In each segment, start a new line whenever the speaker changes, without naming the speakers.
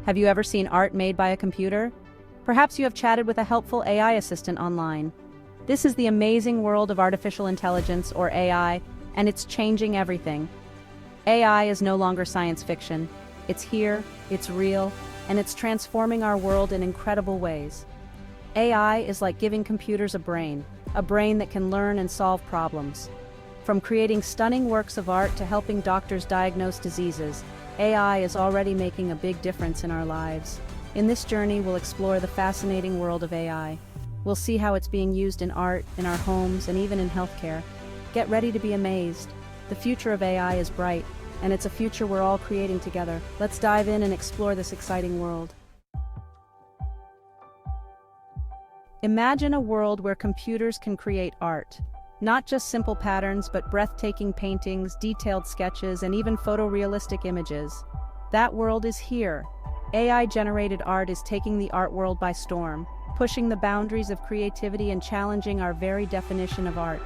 Have you ever seen art made by a computer? Perhaps you have chatted with a helpful AI assistant online. This is the amazing world of artificial intelligence, or AI, and it's changing everything. AI is no longer science fiction. It's here, it's real, and it's transforming our world in incredible ways. AI is like giving computers a brain that can learn and solve problems. From creating stunning works of art to helping doctors diagnose diseases, AI is already making a big difference in our lives. In this journey, we'll explore the fascinating world of AI. We'll see how it's being used in art, in our homes, and even in healthcare. Get ready to be amazed. The future of AI is bright, and it's a future we're all creating together. Let's dive in and explore this exciting world. Imagine a world where computers can create art. Not just simple patterns, but breathtaking paintings, detailed sketches, and even photorealistic images. That world is here. AI-generated art is taking the art world by storm, pushing the boundaries of creativity and challenging our very definition of art.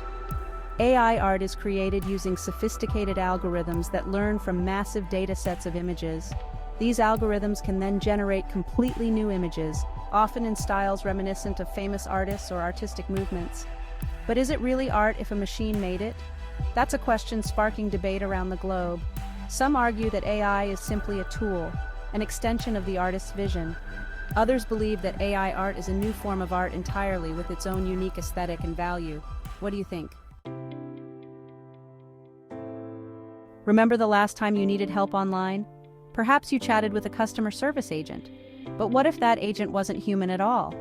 AI art is created using sophisticated algorithms that learn from massive data sets of images. These algorithms can then generate completely new images, often in styles reminiscent of famous artists or artistic movements. But is it really art if a machine made it? That's a question sparking debate around the globe. Some argue that AI is simply a tool, an extension of the artist's vision. Others believe that AI art is a new form of art entirely with its own unique aesthetic and value. What do you think? Remember the last time you needed help online? Perhaps you chatted with a customer service agent. But what if that agent wasn't human at all?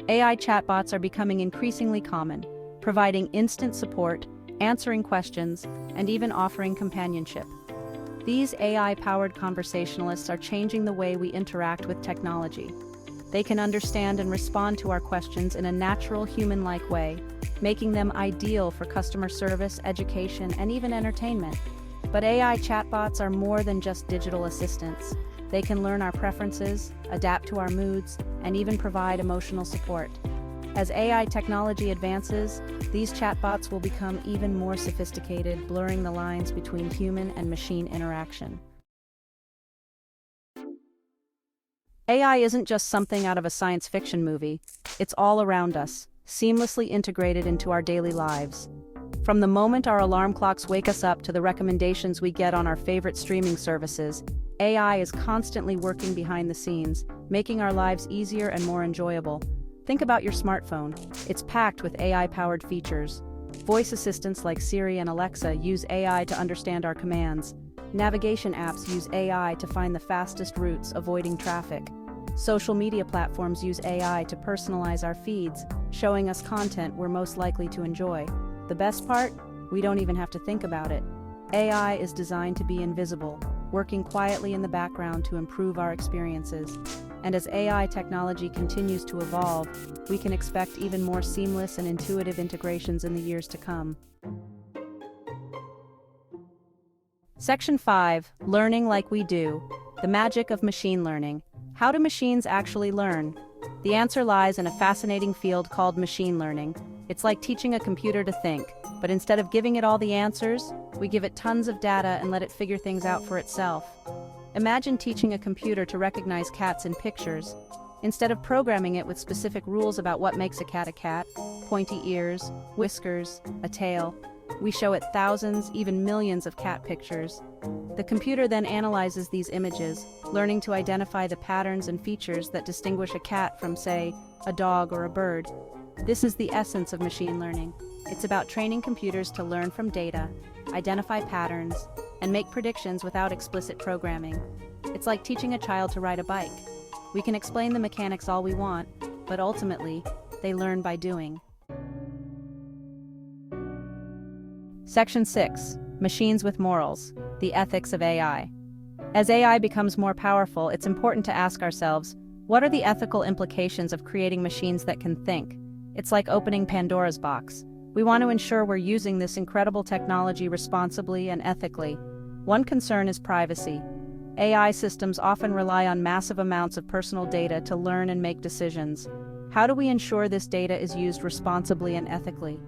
AI chatbots are becoming increasingly common, providing instant support, answering questions, and even offering companionship. These AI-powered conversationalists are changing the way we interact with technology. They can understand and respond to our questions in a natural, human-like way, making them ideal for customer service, education, and even entertainment. But AI chatbots are more than just digital assistants. They can learn our preferences, adapt to our moods, and even provide emotional support. As AI technology advances, these chatbots will become even more sophisticated, blurring the lines between human and machine interaction. AI isn't just something out of a science fiction movie. It's all around us, seamlessly integrated into our daily lives. From the moment our alarm clocks wake us up to the recommendations we get on our favorite streaming services, AI is constantly working behind the scenes, making our lives easier and more enjoyable. Think about your smartphone. It's packed with AI-powered features. Voice assistants like Siri and Alexa use AI to understand our commands. Navigation apps use AI to find the fastest routes, avoiding traffic. Social media platforms use AI to personalize our feeds, showing us content we're most likely to enjoy. The best part? We don't even have to think about it. AI is designed to be invisible, working quietly in the background to improve our experiences. And as AI technology continues to evolve, we can expect even more seamless and intuitive integrations in the years to come. Section 5. Learning like we do. The magic of machine learning. How do machines actually learn? The answer lies in a fascinating field called machine learning. It's like teaching a computer to think, but instead of giving it all the answers, we give it tons of data and let it figure things out for itself. Imagine teaching a computer to recognize cats in pictures. Instead of programming it with specific rules about what makes a cat, pointy ears, whiskers, a tail, we show it thousands, even millions of cat pictures. The computer then analyzes these images, learning to identify the patterns and features that distinguish a cat from, say, a dog or a bird. This is the essence of machine learning. It's about training computers to learn from data, identify patterns, and make predictions without explicit programming. It's like teaching a child to ride a bike. We can explain the mechanics all we want, but ultimately, they learn by doing. Section 6. Machines with morals. The ethics of AI. As AI becomes more powerful, it's important to ask ourselves, what are the ethical implications of creating machines that can think? It's like opening Pandora's box. We want to ensure we're using this incredible technology responsibly and ethically. One concern is privacy. AI systems often rely on massive amounts of personal data to learn and make decisions. How do we ensure this data is used responsibly and ethically?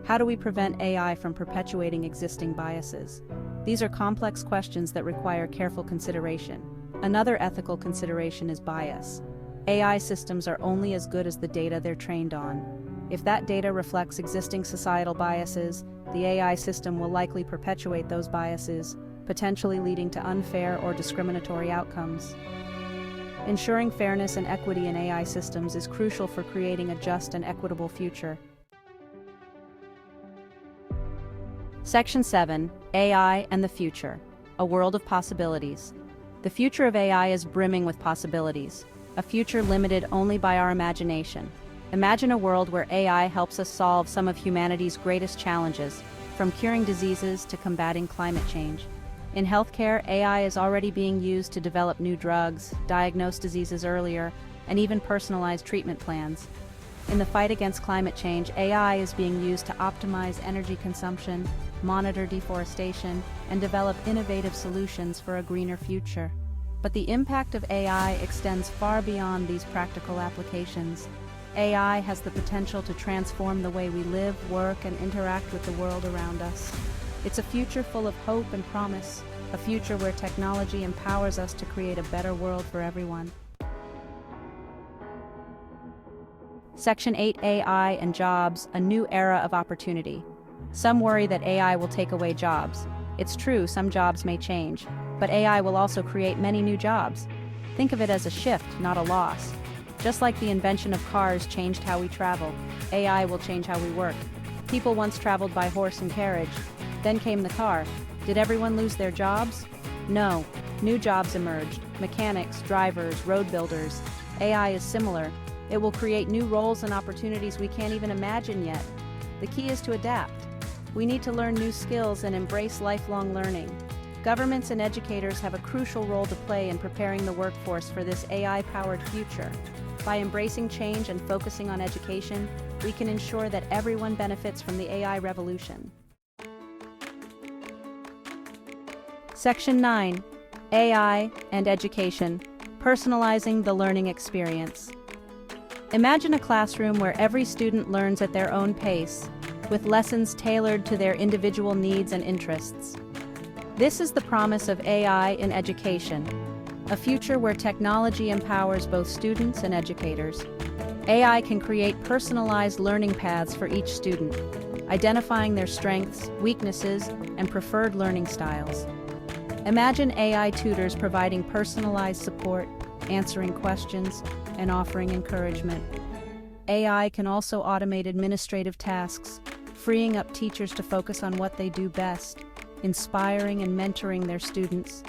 How do we prevent AI from perpetuating existing biases? These are complex questions that require careful consideration. Another ethical consideration is bias. AI systems are only as good as the data they're trained on. If that data reflects existing societal biases, the AI system will likely perpetuate those biases, potentially leading to unfair or discriminatory outcomes. Ensuring fairness and equity in AI systems is crucial for creating a just and equitable future. Section 7, AI and the Future, a world of possibilities. The future of AI is brimming with possibilities, a future limited only by our imagination. Imagine a world where AI helps us solve some of humanity's greatest challenges, from curing diseases to combating climate change. In healthcare, AI is already being used to develop new drugs, diagnose diseases earlier, and even personalize treatment plans. In the fight against climate change, AI is being used to optimize energy consumption, monitor deforestation, and develop innovative solutions for a greener future. But the impact of AI extends far beyond these practical applications. AI has the potential to transform the way we live, work, and interact with the world around us. It's a future full of hope and promise, a future where technology empowers us to create a better world for everyone. Section 8, AI and Jobs, a new era of opportunity. Some worry that AI will take away jobs. It's true, some jobs may change, but AI will also create many new jobs. Think of it as a shift, not a loss. Just like the invention of cars changed how we travel, AI will change how we work. People once traveled by horse and carriage. Then came the car. Did everyone lose their jobs? No. New jobs emerged. Mechanics, drivers, road builders. AI is similar. It will create new roles and opportunities we can't even imagine yet. The key is to adapt. We need to learn new skills and embrace lifelong learning. Governments and educators have a crucial role to play in preparing the workforce for this AI-powered future. By embracing change and focusing on education, we can ensure that everyone benefits from the AI revolution. Section 9, AI and Education, personalizing the learning experience. Imagine a classroom where every student learns at their own pace, with lessons tailored to their individual needs and interests. This is the promise of AI in education, a future where technology empowers both students and educators. AI can create personalized learning paths for each student, identifying their strengths, weaknesses, and preferred learning styles. Imagine AI tutors providing personalized support, answering questions, and offering encouragement. AI can also automate administrative tasks, freeing up teachers to focus on what they do best, inspiring and mentoring their students.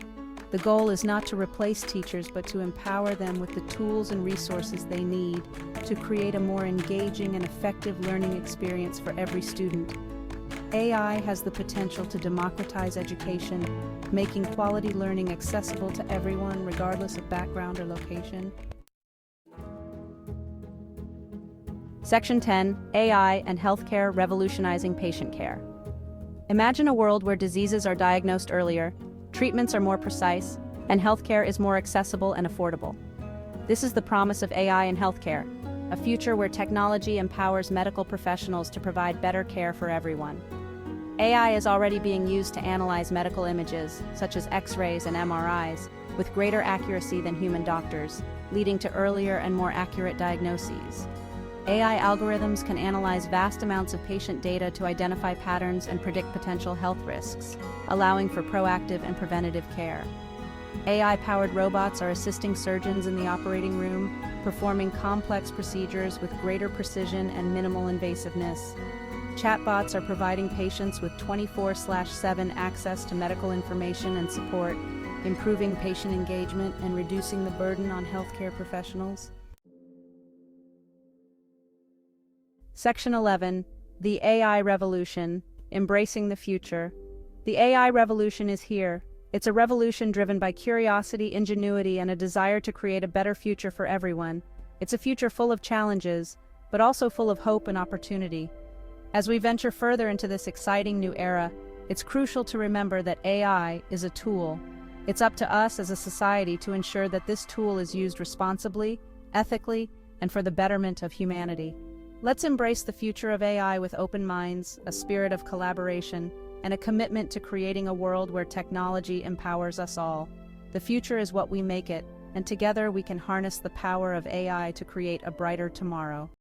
The goal is not to replace teachers, but to empower them with the tools and resources they need to create a more engaging and effective learning experience for every student. AI has the potential to democratize education, making quality learning accessible to everyone regardless of background or location. Section 10, AI and Healthcare Revolutionizing Patient Care. Imagine a world where diseases are diagnosed earlier, treatments are more precise, and healthcare is more accessible and affordable. This is the promise of AI in healthcare, a future where technology empowers medical professionals to provide better care for everyone. AI is already being used to analyze medical images, such as X-rays and MRIs, with greater accuracy than human doctors, leading to earlier and more accurate diagnoses. AI algorithms can analyze vast amounts of patient data to identify patterns and predict potential health risks, allowing for proactive and preventative care. AI-powered robots are assisting surgeons in the operating room, performing complex procedures with greater precision and minimal invasiveness. Chatbots are providing patients with 24/7 access to medical information and support, improving patient engagement and reducing the burden on healthcare professionals. Section 11, the AI Revolution, Embracing the Future. The AI revolution is here. It's a revolution driven by curiosity, ingenuity, and a desire to create a better future for everyone. It's a future full of challenges, but also full of hope and opportunity. As we venture further into this exciting new era, it's crucial to remember that AI is a tool. It's up to us as a society to ensure that this tool is used responsibly, ethically, and for the betterment of humanity. Let's embrace the future of AI with open minds, a spirit of collaboration, and a commitment to creating a world where technology empowers us all. The future is what we make it, and together we can harness the power of AI to create a brighter tomorrow.